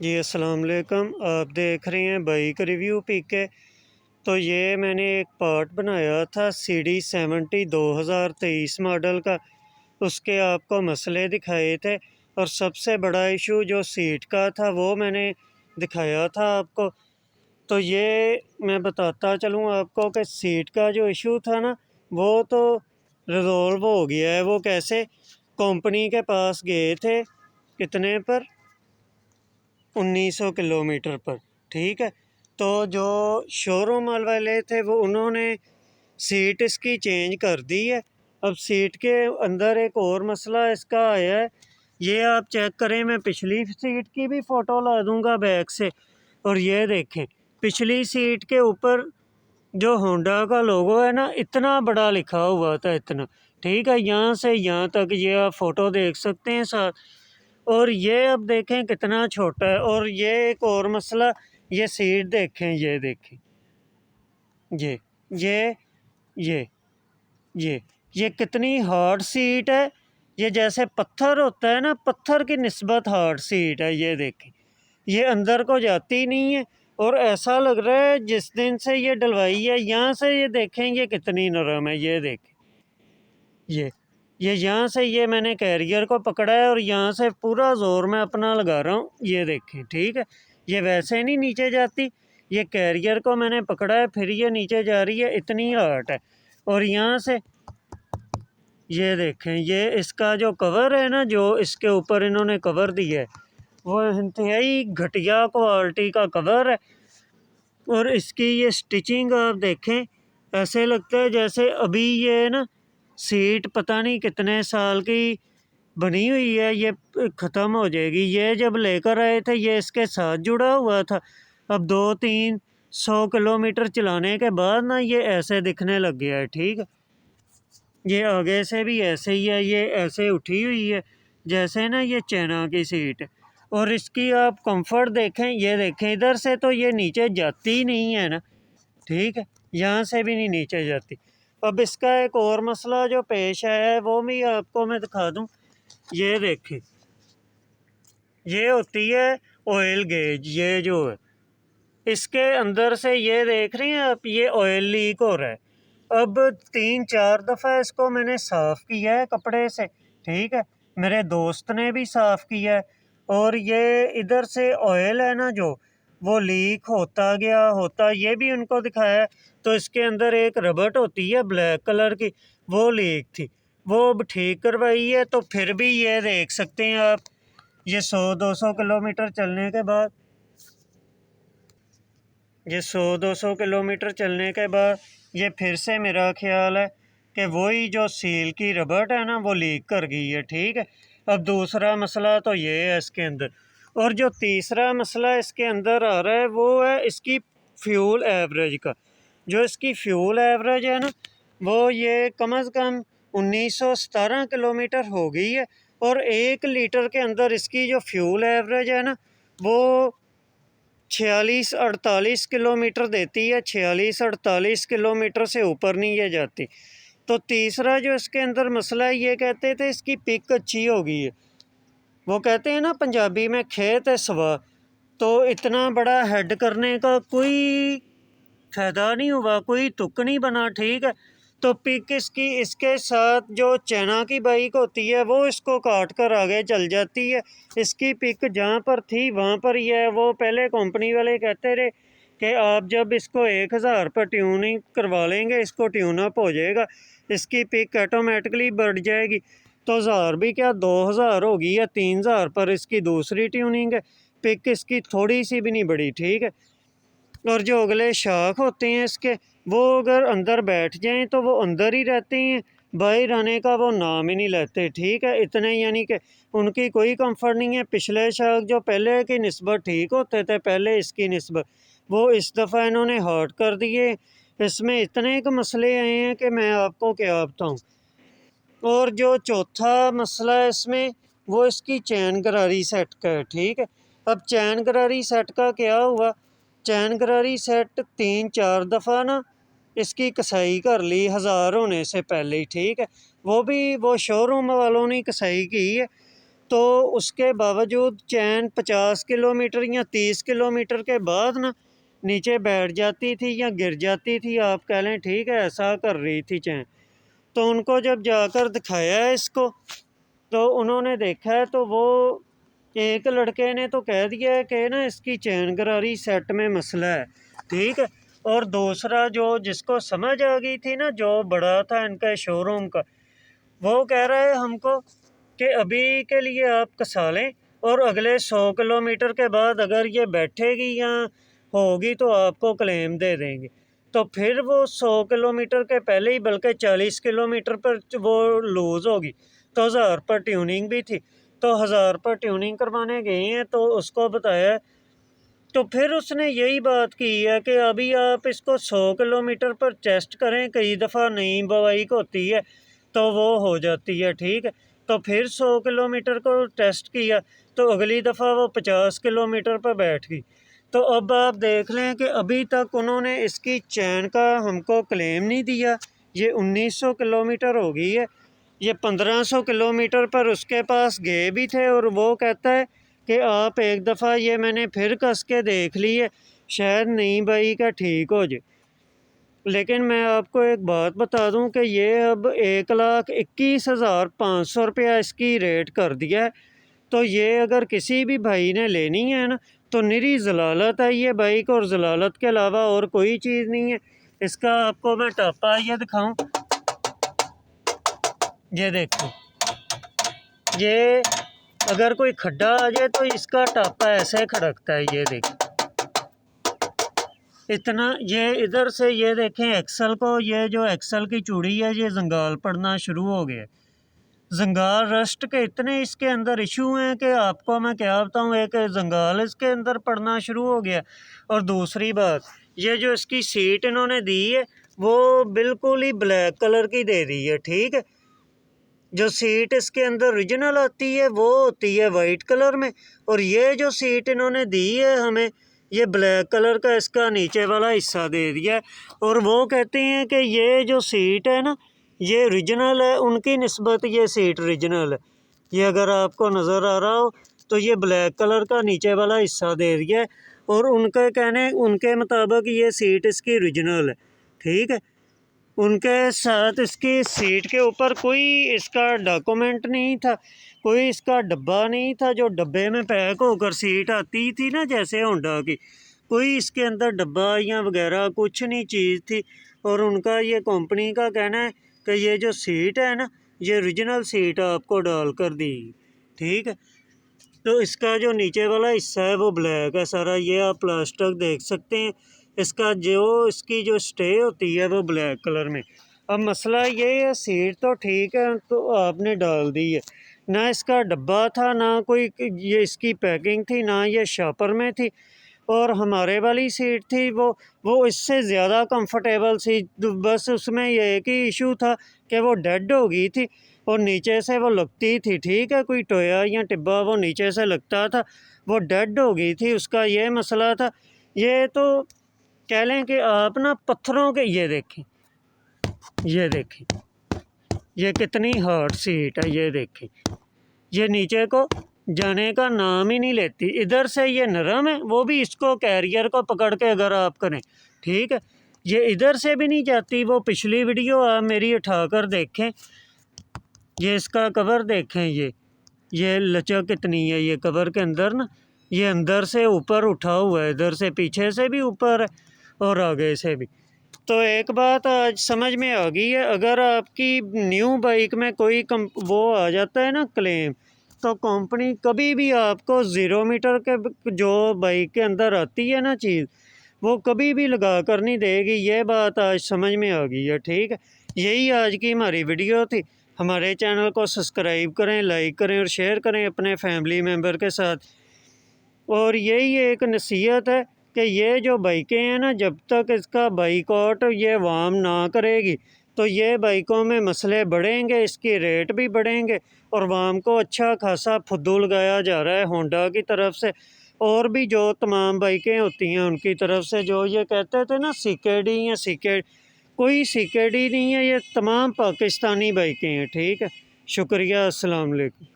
जी अस्सलाम वालेकुम। आप देख रहे हैं बाइक रिव्यू पीके। तो ये मैंने एक पार्ट बनाया था CD70 2023 मॉडल का। उसके आपको मसले दिखाए थे और सबसे बड़ा इशू जो सीट का था वो मैंने दिखाया था आपको। तो ये मैं बताता चलूँ आपको कि सीट का जो इशू था ना, वो तो रिजॉल्व हो गया है। वो कैसे, कंपनी के पास गए थे, कितने पर, 1900 किलोमीटर पर, ठीक है। तो जो शोरूम वाले थे वो उन्होंने सीट इसकी चेंज कर दी है। अब सीट के अंदर एक और मसला इसका आया है, ये आप चेक करें। मैं पिछली सीट की भी फ़ोटो ला दूंगा बैक से, और ये देखें पिछली सीट के ऊपर जो होंडा का लोगो है ना, इतना बड़ा लिखा हुआ था, इतना, ठीक है। यहाँ से यहाँ तक ये आप फ़ोटो देख सकते हैं साथ। और ये अब देखें कितना छोटा है। और ये एक और मसला, ये सीट देखें, ये देखें, ये ये ये ये ये कितनी हार्ड सीट है। ये जैसे पत्थर होता है ना, पत्थर की निस्बत हार्ड सीट है। ये देखें, ये अंदर को जाती नहीं है। और ऐसा लग रहा है जिस दिन से ये डलवाई है, यहाँ से ये देखें ये कितनी नरम है। ये देखें, ये ये यहाँ से ये मैंने कैरियर को पकड़ा है और यहाँ से पूरा ज़ोर मैं अपना लगा रहा हूँ। ये देखें, ठीक है। ये वैसे नहीं नीचे जाती, ये कैरियर को मैंने पकड़ा है, फिर ये नीचे जा रही है, इतनी हार्ड है। और यहाँ से ये देखें, ये इसका जो कवर है ना, जो इसके ऊपर इन्होंने कवर दिया है, वो इंतहाई घटिया क्वालिटी का कवर है। और इसकी ये स्टिचिंग आप देखें, ऐसे लगता है जैसे अभी ये ना सीट पता नहीं कितने साल की बनी हुई है, ये ख़त्म हो जाएगी। ये जब लेकर आए थे ये इसके साथ जुड़ा हुआ था। अब 200-300 किलोमीटर चलाने के बाद ना ये ऐसे दिखने लग गया है, ठीक है। ये आगे से भी ऐसे ही है, ये ऐसे उठी हुई है जैसे ना ये चाइना की सीट है। और इसकी आप कंफर्ट देखें, ये देखें, इधर से तो ये नीचे जाती ही नहीं है ना, ठीक है। यहाँ से भी नहीं नीचे जाती। अब इसका एक और मसला जो पेश आया है वो भी आपको मैं दिखा दूँ। ये देखें, ये होती है ऑयल गेज, ये जो है इसके अंदर से, ये देख रहे हैं आप, ये ऑयल लीक हो रहा है। अब 3-4 दफ़ा इसको मैंने साफ़ किया है कपड़े से, ठीक है। मेरे दोस्त ने भी साफ़ किया है। और ये इधर से ऑयल है ना जो, वो लीक होता गया, होता, ये भी उनको दिखाया है। तो इसके अंदर एक रबट होती है ब्लैक कलर की, वो लीक थी, वो अब ठीक करवाई है। तो फिर भी ये देख सकते हैं आप, ये 100-200 किलोमीटर चलने के बाद, ये 100-200 किलोमीटर चलने के बाद ये फिर से मेरा ख्याल है कि वही जो सील की रबड़ है ना, वो लीक कर गई है, ठीक है। अब दूसरा मसला तो ये है इसके अंदर। और जो तीसरा मसला इसके अंदर आ रहा है वो है इसकी फ्यूल एवरेज का। जो इसकी फ्यूल एवरेज है ना, वो ये कम अज़ कम 1917 किलोमीटर हो गई है। और 1 लीटर के अंदर इसकी जो फ्यूल एवरेज है ना, वो 46-48 किलोमीटर देती है। 46-48 किलोमीटर से ऊपर नहीं ये जाती। तो तीसरा जो इसके अंदर मसला है, ये कहते थे इसकी पिक अच्छी हो गई है। वो कहते हैं ना पंजाबी में, खेत है सवा। तो इतना बड़ा हेड करने का कोई फ़ायदा नहीं हुआ, कोई तुक नहीं बना, ठीक है। तो पिक इसकी इसके साथ जो चाइना की बाइक होती है वो इसको काट कर आगे चल जाती है। इसकी पिक जहाँ पर थी वहाँ पर ही है। वो पहले कंपनी वाले कहते रहे कि आप जब इसको 1000 पर ट्यूनिंग करवा लेंगे, इसको ट्यूनअप हो जाएगा, इसकी पिक ऑटोमेटिकली बढ़ जाएगी। तो 1000 भी क्या, 2000 होगी या 3000 पर इसकी दूसरी ट्यूनिंग है। पिक इसकी थोड़ी सी भी नहीं बढ़ी, ठीक है। और जो अगले शाख होते हैं इसके, वो अगर अंदर बैठ जाएं तो वो अंदर ही रहते हैं, बाहर आने का वो नाम ही नहीं लेते, ठीक है। इतने यानी कि उनकी कोई कंफर्ट नहीं है। पिछले शाख जो पहले की निस्बत ठीक होते थे, पहले इसकी निस्बत, वो इस दफ़ा इन्होंने हर्ट कर दिए। इसमें इतने के मसले आए हैं कि मैं आपको क्या बताऊँ। और जो चौथा मसला है इसमें, वो इसकी चैन गरारी सेट का है, ठीक है। अब चैन गरारी सेट का क्या हुआ, चैन गरारी सेट 3-4 दफ़ा ना इसकी कसाई कर ली 1000 होने से पहले ही, ठीक है। वो भी वो शोरूम वालों ने कसाई की है। तो उसके बावजूद चैन 50 किलोमीटर या 30 किलोमीटर के बाद ना नीचे बैठ जाती थी या गिर जाती थी, आप कह लें, ठीक है, ऐसा कर रही थी चैन। तो उनको जब जाकर दिखाया है इसको, तो उन्होंने देखा है, तो वो एक लड़के ने तो कह दिया है कि ना इसकी चैन गरारी सेट में मसला है, ठीक है। और दूसरा जो जिसको समझ आ गई थी ना, जो बड़ा था इनका शोरूम का, वो कह रहा है हमको कि अभी के लिए आप कसा लें और अगले 100 किलोमीटर के बाद अगर ये बैठेगी या होगी तो आपको क्लेम दे देंगे। तो फिर वो 100 किलोमीटर के पहले ही बल्कि 40 किलोमीटर पर वो लूज़ होगी। तो 1000 पर ट्यूनिंग भी थी, तो 1000 पर ट्यूनिंग करवाने गए हैं, तो उसको बताया। तो फिर उसने यही बात की है कि अभी आप इसको 100 किलोमीटर पर टेस्ट करें, कई दफ़ा नई बाइक होती है तो वो हो जाती है, ठीक है। तो फिर 100 किलोमीटर को टेस्ट किया, तो अगली दफ़ा वो 50 किलोमीटर पर बैठ गई। तो अब आप देख लें कि अभी तक उन्होंने इसकी चैन का हमको क्लेम नहीं दिया। ये 1900 किलोमीटर हो गई है, ये 1500 किलोमीटर पर उसके पास गए भी थे, और वो कहता है कि आप एक दफ़ा ये मैंने फिर कस के देख ली है, शायद नई बाइक का ठीक हो जाए। लेकिन मैं आपको एक बात बता दूं कि ये अब 1,21,500 रुपया इसकी रेट कर दिया है। तो ये अगर किसी भी भाई ने लेनी है ना, तो निरी ज़लालत है ये बाइक, और ज़लालत के अलावा और कोई चीज़ नहीं है। इसका आपको मैं टापा ये दिखाऊं, ये देखो, ये अगर कोई खड्डा आ जाए तो इसका टापा ऐसे खड़कता है, ये देखो इतना। ये इधर से ये देखें एक्सल को, ये जो एक्सल की चूड़ी है ये जंगाल पड़ना शुरू हो गया। जंगाल रस्ट के इतने इसके अंदर इशू हैं कि आपको मैं क्या बताऊँ, एक जंगाल इसके अंदर पड़ना शुरू हो गया। और दूसरी बात, ये जो इसकी सीट इन्होंने दी है वो बिल्कुल ही ब्लैक कलर की दे दी है, ठीक है। जो सीट इसके अंदर ओरिजिनल आती है वो होती है वाइट कलर में, और ये जो सीट इन्होंने दी है हमें, ये ब्लैक कलर का इसका नीचे वाला हिस्सा दे दिया है। और वो कहते हैं कि ये जो सीट है ना ये ओरिजिनल है, उनकी निस्बत ये सीट ओरिजिनल है। ये अगर आपको नज़र आ रहा हो तो ये ब्लैक कलर का नीचे वाला हिस्सा दे दिया है, और उनके मुताबिक ये सीट इसकी ओरिजिनल है, ठीक है। उनके साथ इसकी सीट के ऊपर कोई इसका डॉक्यूमेंट नहीं था, कोई इसका डब्बा नहीं था, जो डब्बे में पैक होकर सीट आती थी ना जैसे होंडा की, कोई इसके अंदर डब्बा या वगैरह कुछ नहीं चीज़ थी। और उनका ये कंपनी का कहना है कि ये जो सीट है ना ये ओरिजिनल सीट आपको डाल कर दी, ठीक है। तो इसका जो नीचे वाला हिस्सा है वो ब्लैक है सारा, ये आप प्लास्टिक देख सकते हैं। इसका जो इसकी जो स्टे होती है वो ब्लैक कलर में। अब मसला ये है, सीट तो ठीक है तो आपने डाल दी है, ना इसका डब्बा था, ना कोई ये इसकी पैकिंग थी, ना ये शॉपर में थी। और हमारे वाली सीट थी वो इससे ज़्यादा कंफर्टेबल सी, बस उसमें ये एक ही इशू था कि वो डेड हो गई थी और नीचे से वो लगती थी, ठीक है, कोई टोया या टिब्बा वो नीचे से लगता था, वो डेड हो गई थी, उसका ये मसला था। ये तो कह लें कि आप ना पत्थरों के, ये देखें, ये देखें, ये कितनी हार्ड सीट है, ये देखें, ये नीचे को जाने का नाम ही नहीं लेती। इधर से ये नरम है, वो भी इसको कैरियर को पकड़ के अगर आप करें, ठीक है, ये इधर से भी नहीं जाती। वो पिछली वीडियो आप मेरी उठाकर देखें, ये इसका कवर देखें, ये लचक कितनी है, ये कवर के अंदर ना, ये अंदर से ऊपर उठा हुआ है, इधर से पीछे से भी ऊपर है और आगे से भी। तो एक बात आज समझ में आ गई है, अगर आपकी न्यू बाइक में कोई वो आ जाता है ना क्लेम, तो कंपनी कभी भी आपको 0 मीटर के जो बाइक के अंदर आती है ना चीज़, वो कभी भी लगा कर नहीं देगी। ये बात आज समझ में आ गई है, ठीक है। यही आज की हमारी वीडियो थी। हमारे चैनल को सब्सक्राइब करें, लाइक करें और शेयर करें अपने फैमिली मेम्बर के साथ। और यही एक नसीहत है कि ये जो बाइकें हैं ना, जब तक इसका बाइकआउट ये वाम ना करेगी तो ये बाइकों में मसले बढ़ेंगे, इसकी रेट भी बढ़ेंगे, और वाम को अच्छा खासा फुद्दू लगाया जा रहा है होंडा की तरफ से, और भी जो तमाम बाइकें होती हैं उनकी तरफ से। जो ये कहते थे ना CKD या कोई CKD नहीं है, ये तमाम पाकिस्तानी बाइकें हैं, ठीक है। शुक्रिया, अस्सलाम वालेकुम।